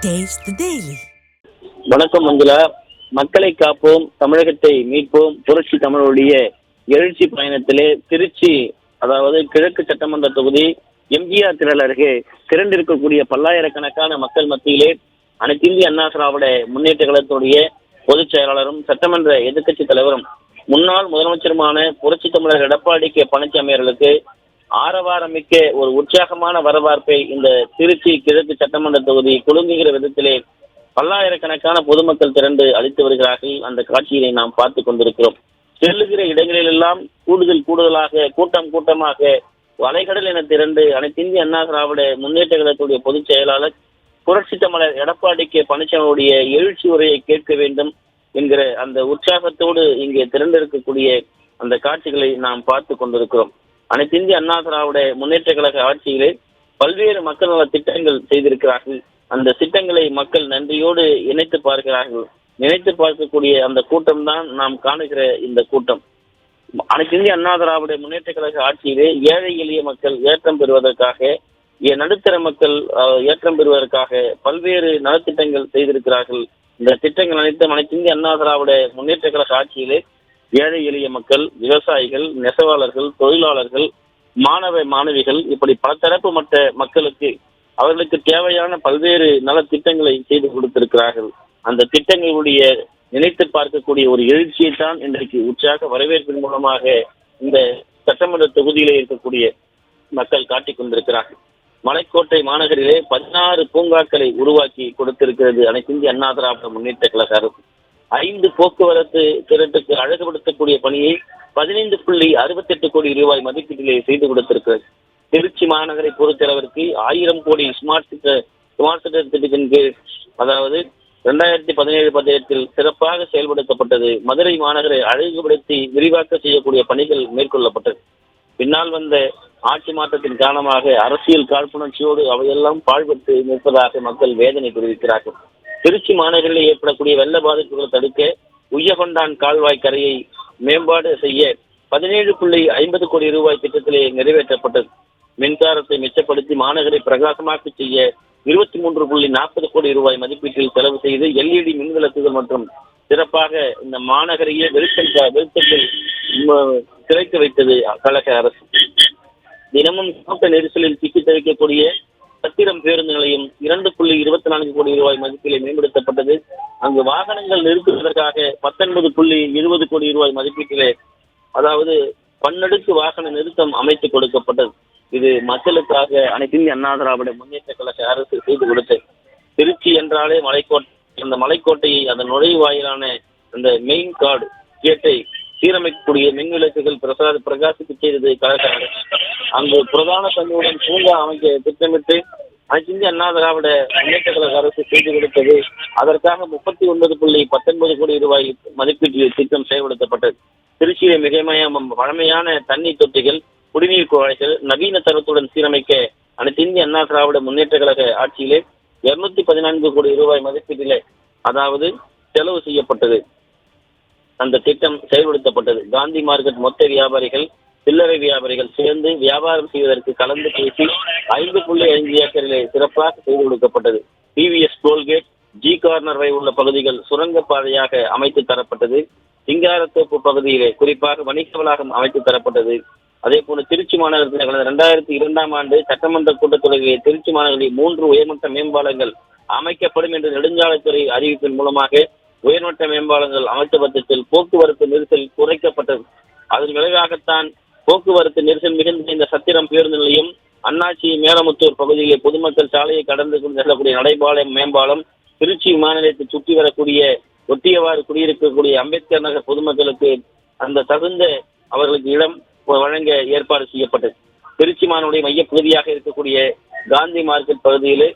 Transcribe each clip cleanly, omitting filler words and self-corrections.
Taste the Daily. வணக்கம் மஞ்சுளா. மக்களை காப்போம், தமிழகத்தை மீட்போம், புரட்சி தமிழுடைய எழுச்சி பயணத்திலே திருச்சி, அதாவது கிழக்கு சட்டமன்ற தொகுதி எம்ஜிஆர் திரள் அருகே திரண்டிருக்கக்கூடிய பல்லாயிரக்கணக்கான மக்கள் மத்தியிலே அனைத்து இந்திய அண்ணா திராவிட முன்னேற்ற கழகத்துடைய பொதுச் செயலாளரும் சட்டமன்ற எதிர்க்கட்சி தலைவரும் முன்னாள் முதலமைச்சருமான புரட்சி தமிழர் எடப்பாடி கே பழனிசாமி அவர்களுக்கு ஆரவாரமிக்க ஒரு உற்சாகமான வரவேற்பை இந்த திருச்சி கிழக்கு சட்டமன்ற தொகுதி குலுங்குகிற விதத்திலே பல்லாயிரக்கணக்கான பொதுமக்கள் திரண்டு அளித்து வருகிறார்கள். அந்த காட்சியினை நாம் பார்த்து கொண்டிருக்கிறோம். செல்லுகிற இடங்களிலெல்லாம் கூடுதலாக கூட்டமாக வளைகடல் என திரண்டு அனைத்து இந்திய அண்ணா திராவிட முன்னேற்ற கழகத்துடைய பொதுச் செயலாளர் புரட்சி தமிழர் எடப்பாடி கே பழனிசாமியுடைய எழுச்சி உரையை கேட்க வேண்டும் என்கிற அந்த உற்சாகத்தோடு இங்கே திரண்டிருக்கக்கூடிய அந்த காட்சிகளை நாம் பார்த்து கொண்டிருக்கிறோம். அனைத்து இந்திய அண்ணா திராவிட முன்னேற்ற கழக ஆட்சியிலே பல்வேறு மக்கள் நல திட்டங்கள் செய்திருக்கிறார்கள். அந்த திட்டங்களை மக்கள் நன்றியோடு இணைத்து பார்க்கிறார்கள். நினைத்து பார்க்கக்கூடிய அந்த கூட்டம் தான் நாம் காணுகிற இந்த கூட்டம். அனைத்து இந்திய அண்ணா திராவிட முன்னேற்ற கழக ஆட்சியிலே ஏழை எளிய மக்கள் ஏற்றம் பெறுவதற்காக, நடுத்தர மக்கள் ஏற்றம் பெறுவதற்காக பல்வேறு நலத்திட்டங்கள் செய்திருக்கிறார்கள். இந்த திட்டங்கள் அனைத்தும் அனைத்து இந்திய அண்ணா திராவிட முன்னேற்ற கழக ஆட்சியிலே ஏழை எளிய மக்கள், விவசாயிகள், நெசவாளர்கள், தொழிலாளர்கள், மாணவிகள் இப்படி பல தரப்பு மற்ற மக்களுக்கு அவர்களுக்கு தேவையான பல்வேறு நல திட்டங்களை செய்து கொடுத்திருக்கிறார்கள். அந்த திட்டங்களுடைய நினைத்து பார்க்கக்கூடிய ஒரு எழுச்சியை தான் இன்றைக்கு உற்சாக வரவேற்பின் மூலமாக இந்த சட்டமன்ற தொகுதியிலே இருக்கக்கூடிய மக்கள் காட்டிக் கொண்டிருக்கிறார்கள். மலைக்கோட்டை மாநகரிலே 16 பூங்காக்களை உருவாக்கி கொடுத்திருக்கிறது அனைத்து இந்திய அண்ணா திராவிட முன்னேற்ற கழக அரசு. 5 போக்குவரத்து திரட்டுக்கு அழகுபடுத்தக்கூடிய பணியை 15.68 கோடி ரூபாய் மதிப்பீட்டிலே செய்து கொடுத்திருக்கிறது. திருச்சி மாநகரை பொறுத்தளவிற்கு 1000 கோடி ஸ்மார்ட் சிட்டி திட்டத்தின் கீழ், அதாவது 2017-18 சிறப்பாக செயல்படுத்தப்பட்டது. மதுரை மாநகரை அழகுபடுத்தி விரிவாக்க செய்யக்கூடிய பணிகள் மேற்கொள்ளப்பட்டது. பின்னால் வந்த ஆட்சி மாற்றத்தின் காரணமாக அரசியல் காழ்ப்புணர்ச்சியோடு அவையெல்லாம் பாழ்பட்டு நிற்பதாக மக்கள் வேதனை தெரிவிக்கிறார்கள். திருச்சி மாநகரில் ஏற்படக்கூடிய வெள்ள பாதிப்புகளை தடுக்க உய்யகொண்டான் கால்வாய் கரையை மேம்பாடு செய்ய 17.50 கோடி ரூபாய் திட்டத்திலே நிறைவேற்றப்பட்டது. மின்சாரத்தை மிச்சப்படுத்தி மாநகரை பிரகாசமாக்கி செய்ய 23.40 கோடி ரூபாய் மதிப்பீட்டில் செலவு செய்து LED மின்விளக்குகள் மற்றும் சிறப்பாக இந்த மாநகரையே வெளிச்சத்தில் திரைக்க வைத்தது கழக அரசு. தினமும் கூட்ட நெரிசலில் சிக்கி தவிக்கக்கூடிய சத்திரம் பேருந்து நிலையம் 2.24 கோடி ரூபாய் மதிப்பிலே மேம்படுத்தப்பட்டது. அங்கு வாகனங்கள் நிறுத்துவதற்காக 19.20 கோடி ரூபாய் மதிப்பீட்டிலே, அதாவது பன்னடுக்கு வாகன நிறுத்தம் அமைத்து கொடுக்கப்பட்டது. இது மக்களுக்காக அனைத்து இந்திய அண்ணா திராவிட முன்னேற்ற கழக அரசு செய்து கொடுத்தது. திருச்சி என்றாலே மலைக்கோட்டை. அந்த மலைக்கோட்டையை அதன் நுழைவாயிலான அந்த மெயின் கார்டு கேட்டை சீரமைக்கக்கூடிய மின்விளக்குகள் பிரகாசிக்க செய்தது கழக அரசு. அங்கு பிரதான சந்தையுடன் பூங்கா அமைக்க திட்டமிட்டு அனைத்து இந்திய அண்ணா திராவிட முன்னேற்ற கழக அரசு செய்து கொடுத்தது. அதற்காக 39.19 கோடி ரூபாய் மதிப்பீட்டில் திட்டம் செயல்படுத்தப்பட்டது. திருச்சியிலே மிக பழமையான தண்ணீர் தொட்டிகள், குடிநீர் குழாய்கள் நவீன தரத்துடன் சீரமைக்க அனைத்து இந்திய அண்ணா திராவிட முன்னேற்ற கழக ஆட்சியிலே 214 கோடி ரூபாய் மதிப்பீட்டிலே, அதாவது செலவு செய்யப்பட்டது. அந்த திட்டம் செயல்படுத்தப்பட்டது. காந்தி மார்க்கெட் மொத்த வியாபாரிகள், சில்லறை வியாபாரிகள் சேர்ந்து வியாபாரம் செய்வதற்கு கலந்து பேசி 5.5 ஏக்கரிலே சிறப்பாக செய்து கொடுக்கப்பட்டது. டிவிஎஸ் டோல்கேட், ஜி கார்னர் வரை உள்ள பகுதிகள் சுரங்கப்பாதையாக அமைத்து தரப்பட்டது. சிங்காரத்தோப்பு பகுதியிலே குறிப்பாக வணிக வளாகம் அமைத்து தரப்பட்டது. அதே போல திருச்சி மாநகரத்தில் கடந்த 2002ஆம் ஆண்டு சட்டமன்ற கூட்டத்தொடரிலே திருச்சி மாநகரில் 3 உயர்மட்ட மேம்பாலங்கள் அமைக்கப்படும் என்று நெடுஞ்சாலைத்துறை அறிவிப்பின் மூலமாக உயர்மட்ட மேம்பாலங்கள் அமைத்த பட்சத்தில் போக்குவரத்து நெரிசல் குறைக்கப்பட்டது. அதன் விளைவாகத்தான் போக்குவரத்து நெரிசல் மிகுந்த இந்த சத்திரம் பேருந்து நிலையம், அண்ணாச்சி மேலமுத்தூர் பகுதியிலே பொதுமக்கள் சாலையை கடந்து கொண்டு செல்லக்கூடிய நடைபாலம் மேம்பாலம், திருச்சி விமான நிலையத்தை சுற்றி வரக்கூடிய ஒட்டியவாறு குடியிருக்கக்கூடிய அம்பேத்கர் நகர் பொதுமக்களுக்கு அந்த தகுந்த அவர்களுக்கு இடம் வழங்க ஏற்பாடு செய்யப்பட்டது. திருச்சி மாநகருடைய மையப்பகுதியாக இருக்கக்கூடிய காந்தி மார்க்கெட் பகுதியிலே,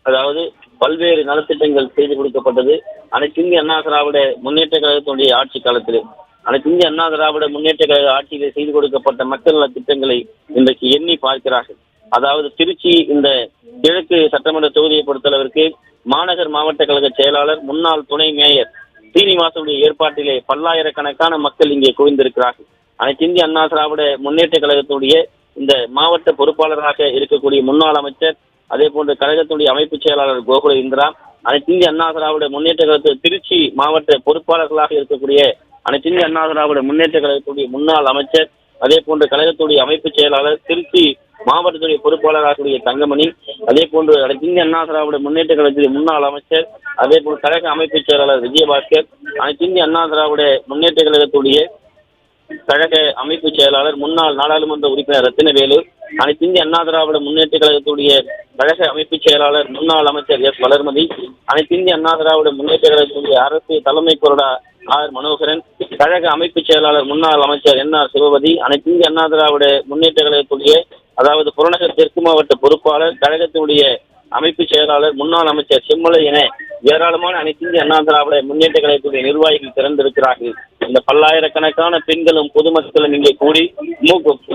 அதாவது பல்வேறு நலத்திட்டங்கள் செய்து கொடுக்கப்பட்டது. அனைத்து இந்திய அண்ணா திராவிட முன்னேற்ற கழகத்தினுடைய ஆட்சி காலத்திலே அனைத்து இந்திய அண்ணா திராவிட முன்னேற்ற கழக ஆட்சியிலே செய்து கொடுக்கப்பட்ட மக்கள் நல திட்டங்களை இன்றைக்கு எண்ணி பார்க்கிறார்கள். அதாவது திருச்சி இந்த கிழக்கு சட்டமன்ற தொகுதியை பொறுத்தளவிற்கு மாநகர் மாவட்ட கழக செயலாளர், முன்னாள் துணை மேயர் சீனிவாசனுடைய ஏற்பாட்டிலே பல்லாயிரக்கணக்கான மக்கள் இங்கே குவிந்திருக்கிறார்கள். அனைத்து இந்திய அண்ணா திராவிட முன்னேற்ற கழகத்தினுடைய இந்த மாவட்ட பொறுப்பாளராக இருக்கக்கூடிய முன்னாள் அமைச்சர் அதே போன்று கழகத்துடைய அமைப்பு செயலாளர் கோகுல இந்திரா, அனைத்து இந்திய அண்ணா திராவிட முன்னேற்ற கழகத்தில் திருச்சி மாவட்ட பொறுப்பாளர்களாக இருக்கக்கூடிய அனைத்து இந்திய அண்ணா திராவிட முன்னேற்ற கழகத்துடைய முன்னாள் அமைச்சர், அதே போன்று கழகத்துடைய அமைப்பு செயலாளர், திருச்சி மாவட்டத்துடைய பொறுப்பாளராக தங்கமணி, அதே போன்று அனைத்து இந்திய அண்ணா திராவிட முன்னேற்ற கழகத்துடைய முன்னாள் அமைச்சர், அதே போன்று கழக அமைப்பு செயலாளர் விஜயபாஸ்கர், அனைத்து இந்திய அண்ணா திராவிட முன்னேற்ற கழகத்துடைய கழக அமைப்பு செயலாளர் முன்னாள் நாடாளுமன்ற உறுப்பினர் ரத்தினவேலு, அனைத்து இந்திய அண்ணா திராவிட முன்னேற்ற கழகத்துடைய கழக அமைப்பு செயலாளர் முன்னாள் அமைச்சர் எஸ் வளர்மதி, அனைத்து இந்திய அண்ணா திராவிட முன்னேற்ற கழகத்துடைய அரசு தலைமை கொறடா ஆர் மனோகரன், கழக அமைப்பு செயலாளர் முன்னாள் அமைச்சர் என் ஆர் சிவபதி, அனைத்து இந்திய அண்ணா திராவிட முன்னேற்ற கழகத்துடைய அதாவது புறநகர் தெற்கு மாவட்ட பொறுப்பாளர், கழகத்தினுடைய அமைப்பு செயலாளர் முன்னாள் அமைச்சர் செம்மலை என ஏராளமான அனைத்து இந்திய அண்ணா திராவிட முன்னேற்ற கழகத்துடைய நிர்வாகிகள் திறந்திருக்கிறார்கள். இந்த பல்லாயிரக்கணக்கான பெண்களும் பொதுமக்களும் இங்கே கூடி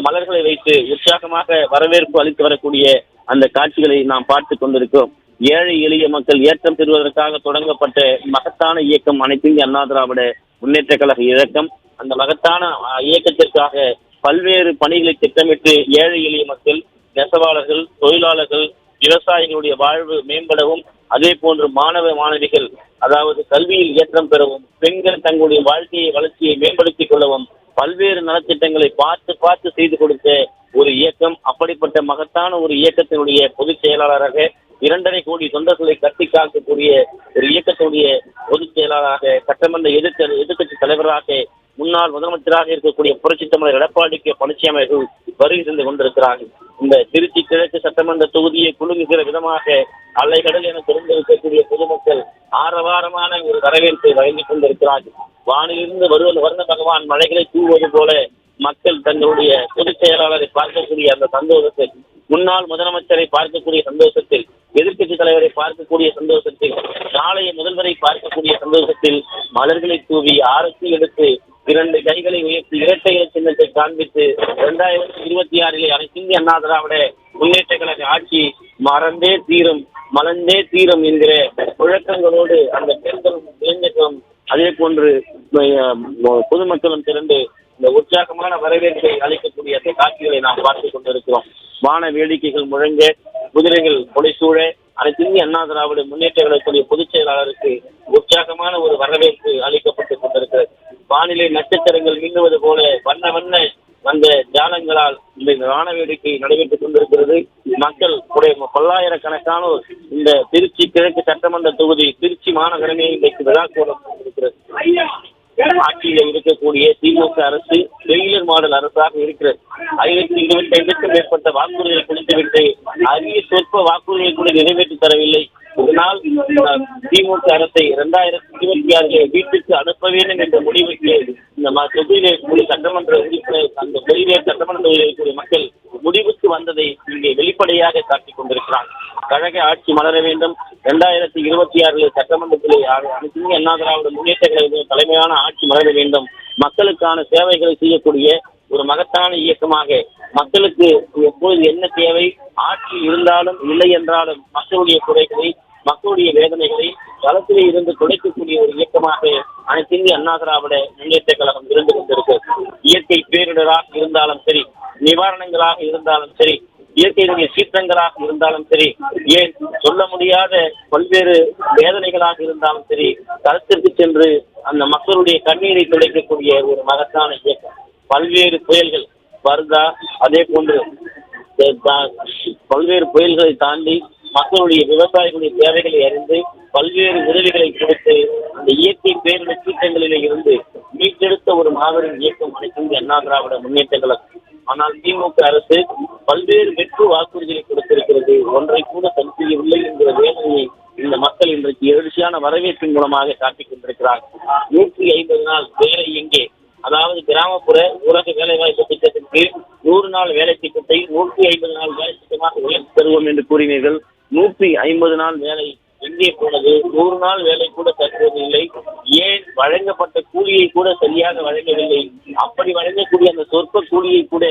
மலர்களை வைத்து உற்சாகமாக வரவேற்பு அளித்து வரக்கூடிய அந்த காட்சிகளை நாம் பார்த்து கொண்டிருக்கிறோம். ஏழை எளிய மக்கள் ஏற்றம் பெறுவதற்காக தொடங்கப்பட்ட மகத்தான இயக்கம் அனைத்து இந்திய அண்ணா திராவிட முன்னேற்ற கழக இயக்கம். அந்த மகத்தான இயக்கத்திற்காக பல்வேறு பணிகளை திட்டமிட்டு ஏழை எளிய மக்கள், நெசவாளர்கள், தொழிலாளர்கள், விவசாயிகளுடைய வாழ்வு மேம்படவும், அதே போன்று மாணவ மாணவிகள் அதாவது கல்வியில் ஏற்றம் பெறவும், பெண்கள் தங்களுடைய வாழ்க்கையை வளர்ச்சியை மேம்படுத்திக் கொள்ளவும் பல்வேறு நலத்திட்டங்களை பார்த்து பார்த்து செய்து கொடுத்த ஒரு இயக்கம். அப்படிப்பட்ட மகத்தான ஒரு இயக்கத்தினுடைய பொதுச் செயலாளராக 2.5 கோடி தொண்டர்களை கட்டி காக்கக்கூடிய ஒரு இயக்கத்துடைய பொதுச் செயலாளராக, சட்டமன்ற எதிர்க்கட்சி தலைவராக, முன்னாள் முதலமைச்சராக இருக்கக்கூடிய புரட்சித் தமிழர் எடப்பாடி கே பழனிசாமி அவர்கள் வருகை தந்து கொண்டிருக்கிறார்கள். இந்த திருச்சி கிழக்கு சட்டமன்ற தொகுதியை குலுங்குகிற விதமாக அலைகடல் என தெரிந்திருக்கக்கூடிய பொதுமக்கள் ஆரவாரமான ஒரு வரவேற்பை வழங்கிக் கொண்டிருக்கிறார்கள். வானிலிருந்து வருவது வர்ண பகவான் மலைகளை தூவுவது போல மக்கள் தங்களுடைய பொதுச் செயலாளரை பார்க்கக்கூடிய அந்த சந்தோஷத்தில், முன்னாள் முதலமைச்சரை பார்க்கக்கூடிய சந்தோஷத்தில், எதிர்க்கட்சி தலைவரை பார்க்கக்கூடிய சந்தோஷத்தில், நாளைய முதல்வரை பார்க்கக்கூடிய சந்தோஷத்தில் மலர்களை தூவி ஆரத்தி எடுத்து 2 கைகளை உயர்த்தி இரட்டை சின்னத்தை காண்பித்து 2026 அனைத்து இந்திய அண்ணா திராவிட முன்னேற்ற கழக ஆட்சி மறந்தே தீரும் மலர்ந்தே தீரும் என்கிற முழக்கங்களோடு அந்த பெண்களும் இளைஞர்களும் அதே போன்று பொதுமக்களும் திரண்டு இந்த உற்சாகமான வரவேற்பை அளிக்கக்கூடிய அந்த காட்சிகளை நாம் பார்த்துக் கொண்டிருக்கிறோம். வான வேடிக்கைகள் முழங்க, குதிரைகள் பொடைசூழ அனைத்து இந்திய அண்ணா திராவிட முன்னேற்ற கழகத்துடைய பொதுச் செயலாளருக்கு உற்சாகமான ஒரு வரவேற்பு அளிக்கப்பட்டுக் கொண்டிருக்கிறது. வானிலை நட்சத்திரங்கள் மின்னுவது போல வண்ண வண்ண அந்த ஜாலங்களால் இந்த வான வேடிக்கை நடைபெற்றுக் கொண்டிருக்கிறது. மக்கள் பல்லாயிரக்கணக்கானோர் இந்த திருச்சி கிழக்கு சட்டமன்ற தொகுதி திருச்சி மாநகரமே இன்றைக்கு விழா கோலம் இருக்கிறது. ஆட்சியில் இருக்கக்கூடிய திமுக அரசு டெய்லர் மாடல் அரசாக இருக்கிறது. 525க்கும் மேற்பட்ட வாக்குறுதிகளை கொடுத்துவிட்டு அரிய சொற்ப வாக்குறுதிகளை கூட நிறைவேற்றி தரவில்லை. இதனால் திமுக அரசை 2026 வீட்டுக்கு அனுப்ப வேண்டும் என்ற முடிவுக்கு இந்த தொகுதியிலே கூடிய சட்டமன்ற உறுப்பினர் அந்த தொகுதியிலே சட்டமன்ற இருக்கக்கூடிய மக்கள் முடிவுக்கு வந்ததை இங்கே வெளிப்படையாக காட்டிக் கொண்டிருக்கிறார். கழக ஆட்சி மலர வேண்டும். 2026 சட்டமன்றத்திலே அனைத்து இந்திய அண்ணா திராவிட முன்னேற்ற கழக தலைமையான ஆட்சி மலர வேண்டும். மக்களுக்கான சேவைகளை செய்யக்கூடிய ஒரு மகத்தான இயக்கமாக மக்களுக்கு எப்போது என்ன தேவை, ஆட்சி இருந்தாலும் இல்லை என்றாலும் மக்களுடைய குறைகளை, மக்களுடைய வேதனைகளை களத்திலே இருந்து துடைக்கக்கூடிய ஒரு இயக்கமாக அனைத்து இந்திய அண்ணா திராவிட முன்னேற்ற கழகம் இருந்து கொண்டிருக்கிறது. இயற்கை பேரிடராக இருந்தாலும் சரி, நிவாரணங்களாக இருந்தாலும் சரி, இயற்கையினுடைய சீற்றங்களாக இருந்தாலும் சரி, ஏன் சொல்ல முடியாத பல்வேறு வேதனைகளாக இருந்தாலும் சரி, களத்திற்கு சென்று அந்த மக்களுடைய கண்ணீரை துடைக்கக்கூடிய ஒரு மகத்தான இயக்கம். பல்வேறு புயல்கள் வருதா, அதே போன்று பல்வேறு புயல்களை தாண்டி மக்களுடைய விவசாயிகளுடைய தேவைகளை அறிந்து பல்வேறு உதவிகளை கொடுத்து அந்த இயற்கை பேரிடர் சீற்றங்களிலே இருந்து மீட்டெடுத்த ஒரு மாபெரும் இயக்கம் அனைத்து இந்திய அண்ணா திராவிட முன்னேற்ற கழகம். ஆனால் திமுக அரசு பல்வேறு வெற்று வாக்குறுதிகளை கொடுத்திருக்கிறது. ஒன்றை கூட சரி செய்யவில்லை என்கிற வேதனையை இந்த மக்கள் இன்றைக்கு எழுச்சியான வரவேற்பின் மூலமாக காட்டிக் கொண்டிருக்கிறார். 150 நாள் வேலை எங்கே, அதாவது கிராமப்புற ஊரக வேலைவாய்ப்பு திட்டத்திற்கு 100 நாள் வேலை திட்டத்தை 150 நாள் வேலை திட்டமாக உயர்த்தி தருவோம் என்று கூறினீர்கள். 150 நாள் வேலை எங்கே போனது? 100 நாள் வேலை கூட தருவதில்லை. ஏன் வழங்கப்பட்ட கூலியை கூட சரியாக வழங்கவில்லை? அப்படி வழங்கக்கூடிய அந்த சொற்ப கூலியை கூட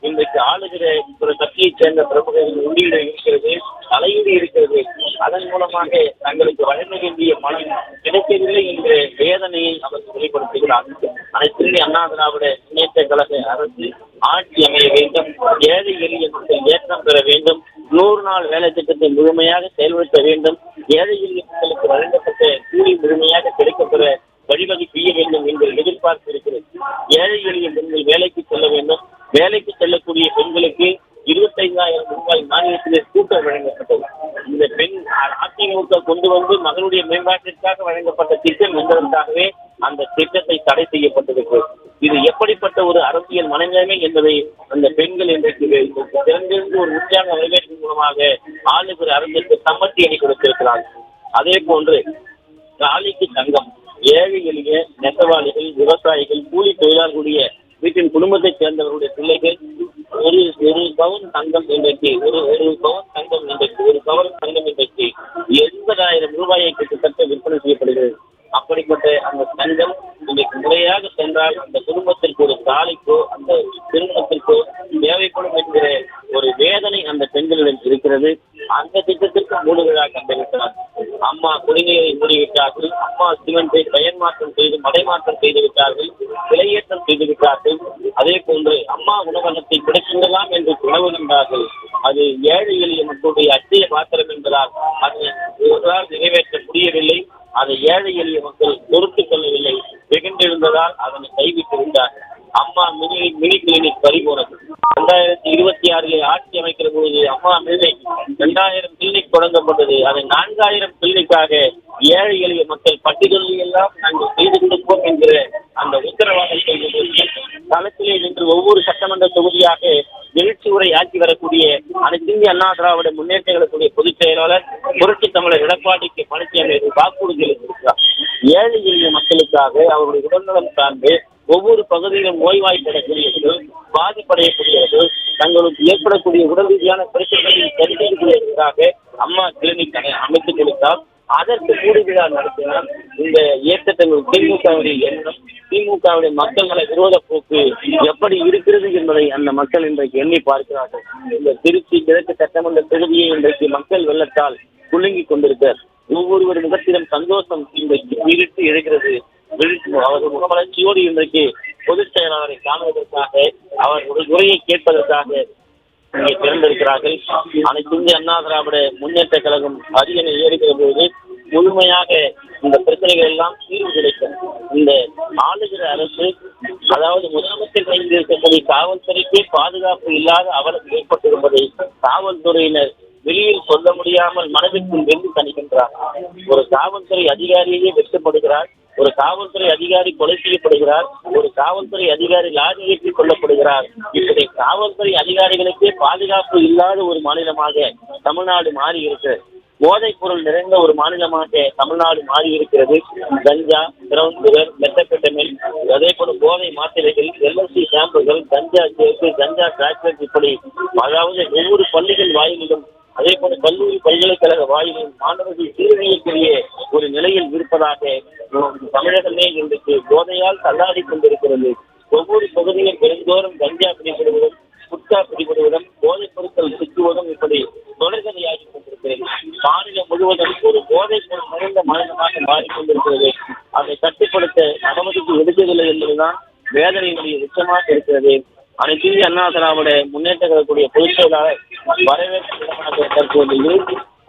இன்றைக்கு ஆளுகிற ஒரு கட்சியைச் சேர்ந்த பிரமுகர்கள் உள்ளீடு இருக்கிறது, தலையீடு இருக்கிறது. அதன் மூலமாக தங்களுக்கு வழங்க வேண்டிய பணம் கிடைக்கவில்லை என்ற வேதனையை அவர்கள் வெளிப்படுத்துகிறார். அனைத்து இந்திய அண்ணா திராவிட முன்னேற்ற கழக அரசு ஆட்சி அமைய வேண்டும். ஏழை எளிய மக்கள் ஏற்றம் பெற வேண்டும். 100 நாள் வேலை திட்டத்தை முழுமையாக செயல்படுத்த வேண்டும். ஏழை எளிய மக்களுக்கு வழங்கப்பட்ட கூலி முழுமையாக கிடைக்கப்பெற வழிவகை செய்ய வேண்டும் என்ற எதிர்பார்ப்பு இருக்கிறது. ஏழை எளிய பெண்கள் வேலைக்கு செல்ல வேண்டும். வேலைக்கு செல்லக்கூடிய பெண்களுக்கு 25,000 ரூபாய் மானியத்திலே கூட்டம் வழங்கப்பட்டது. இந்த பெண் அதிமுக கொண்டு வந்து மகளுடைய மேம்பாட்டிற்காக வழங்கப்பட்ட திட்டம் என்பதற்காகவே அந்த திட்டத்தை தடை செய்யப்பட்டிருக்கிறது. இது எப்படிப்பட்ட ஒரு அரசியல் மனநிலைமை என்பதை அந்த பெண்கள் இன்றைக்கு திறந்திருந்து ஒரு உற்சாக வரவேற்பு மூலமாக ஆளுகிற அரசுக்கு சம்மட்டி அணி கொடுத்திருக்கிறார்கள். அதே போன்று காலிக்கு தங்கம், ஏழை எளிய நெசவாளிகள், விவசாயிகள், கூலி தொழிலாளர்களுடைய வீட்டின் குடும்பத்தைச் சேர்ந்தவர்களுடைய பிள்ளைகள் ஒரு பவுன் தங்கம் இன்றைக்கு ஒரு பவுன் தங்கம் இன்றைக்கு 80,000 ரூபாயை கிட்டத்தட்ட விற்பனை செய்யப்படுகிறது. அப்படிப்பட்ட அந்த தங்கம் இன்றைக்கு முறையாக சென்றால் அந்த குடும்பத்திற்கு ஒரு தாலிக்கோ அந்த திருமணத்திற்கோ தேவைப்படும் என்கிற ஒரு வேதனை அந்த பெண்களிடம் இருக்கிறது. அந்த திட்டத்திற்கு மூடு விழா கண்டுவிட்டார். அம்மா குடிநீரை மூடிவிட்டார்கள். அம்மா சிமெண்டை பெயர் மாற்றம் செய்து மடைமாற்றம் செய்து விட்டார்கள். விலையேற்றம் செய்து விட்டார்கள். அதே போன்று அம்மா உணவகத்தை கிடைக்கின்றலாம் என்று உணவுகின்றார்கள். அது ஏழை எளிய மக்களுடைய அச்சய பாத்திரம் என்பதால் அது நிறைவேற்ற முடியவில்லை. அதை ஏழை எளிய மக்கள் பொறுத்துக் கொள்ளவில்லை. வெகுண்டிருந்ததால் அதனை கைவிட்டு விட்டார். அம்மா மினி கிளினிக் பறிபோனது. 2026 ஆட்சி அமைக்கிற பொழுது அம்மா கிளினிக் 2000 கிளினிக் தொடங்கப்பட்டது. அதை 4000 கிளினிக்காக ஏழை எளிய மக்கள் பட்டியலில் எல்லாம் நாங்கள் செய்து கொடுப்போம் என்கிற அந்த உத்தரவாதத்தை களத்திலே நின்று ஒவ்வொரு சட்டமன்ற தொகுதியாக எழுச்சி உரை ஆக்கி வரக்கூடிய அனைத்து இந்திய அண்ணா திராவிட முன்னேற்ற கழகத்துடைய பொதுச் செயலாளர் புரட்சி தமிழர் எடப்பாடிக்கு பழனிசாமி வாக்குறுதி அளித்திருக்கிறார். ஏழை எளிய மக்களுக்காக அவருடைய உடல்நலம் சார்ந்து ஒவ்வொரு பகுதியிலும் நோய்வாய்ப்படக்கூடியவர்கள், பாதிப்படையக்கூடியவர்கள், தங்களுக்கு ஏற்படக்கூடிய உடல் ரீதியான பிரச்சனைகளை சரி செய்யக்கூடியதற்காக அம்மா கிளினிக் அமைத்துக் கொடுத்தால் அதற்கு கூடு விழா நடத்தினால் இந்த இயக்கத்தின் திமுகவுடைய எண்ணம், திமுகவுடைய மக்கள் நல விரோத போக்கு எப்படி இருக்கிறது என்பதை அந்த மக்கள் இன்றைக்கு எண்ணி பார்க்கிறார்கள். இந்த திருச்சி கிழக்கு சட்டமன்ற தொகுதியை இன்றைக்கு மக்கள் வெள்ளத்தால் குலுங்கிக் கொண்டிருக்க ஒவ்வொருவர் முகத்திலும் சந்தோஷம் இன்றைக்கு விரித்து எழுகிறது. அவர்கள் முகமலர்ச்சியோடு இன்றைக்கு பொதுச் செயலாளரை காணுவதற்காக அவர் ஒரு உரையை கேட்பதற்காக இங்கே திறந்திருக்கிறார்கள். அனைத்து இந்திய அண்ணா திராவிட முன்னேற்ற கழகம் அரியணை ஏறுகிற போது முழுமையாக இந்த பிரச்சனைகள் எல்லாம் தீர்வு கிடைக்கும். இந்த ஆளுகிற அரசு, அதாவது முதலமைச்சர் கையில் இருக்கக்கூடிய காவல்துறைக்கே பாதுகாப்பு இல்லாத அவலம் ஏற்பட்டிருப்பதை காவல்துறையினர் வெளியில் சொல்ல முடியாமல் மனதிற்குள் வென்று தணிக்கின்றார். ஒரு காவல்துறை அதிகாரியே வெட்டப்படுகிறார், ஒரு காவல்துறை அதிகாரி கொலை செய்யப்படுகிறார், ஒரு காவல்துறை அதிகாரி லாரி ஏற்றிக் கொள்ளப்படுகிறார். இப்படி காவல்துறை அதிகாரிகளுக்கே பாதுகாப்பு இல்லாத ஒரு மாநிலமாக தமிழ்நாடு மாறி இருக்கிறது. போதைப் பொருள் நிறைந்த ஒரு மாநிலமாக தமிழ்நாடு மாறி இருக்கிறது. கஞ்சா, பிரவுன் சுகர், மெத்தபெட்டமின், அதே போல போதை மாத்திரைகள், LSD சாம்பிள்கள், கஞ்சா சேர்த்து, கஞ்சா டிராக்டர், இப்படி அதாவது ஒவ்வொரு பள்ளிகள் வாயிலும், அதே போல கல்லூரி பல்கலைக்கழக வாயிலும் மாணவர்கள் சீரழியக்கூடிய ஒரு நிலையில் இருப்பதாக தமிழகமே இன்றைக்கு போதையால் தள்ளாடி கொண்டிருக்கிறது. ஒவ்வொரு பகுதியும் பெருந்தோறும் கஞ்சா பிடிபடுவதும், குட்கா பிடிபடுவதும், போதைப் பொருட்கள் சிக்குவதும் இப்படி தொடர்கதையாகி கொண்டிருக்கிறது. மாநிலம் முழுவதும் ஒரு போதைப் பொருள் நிறைந்த மாநிலமாக மாறிக்கொண்டிருக்கிறது. அதை கட்டுப்படுத்த நடவடிக்கை எடுக்கவில்லை என்பதுதான் வேதனையினுடைய உச்சமாக இருக்கிறது. அனைத்து இந்திய அண்ணா திராவிட முன்னேற்ற கழகத்துடைய பொதுச் செயலாளர் வரவேற்பு தற்போது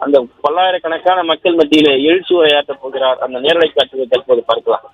அந்த பல்லாயிரக்கணக்கான மக்கள் மத்தியிலே எழுச்சி உரையாற்றப் போகிறார். அந்த நேரலை காட்சியை தற்போது பார்க்கலாம்.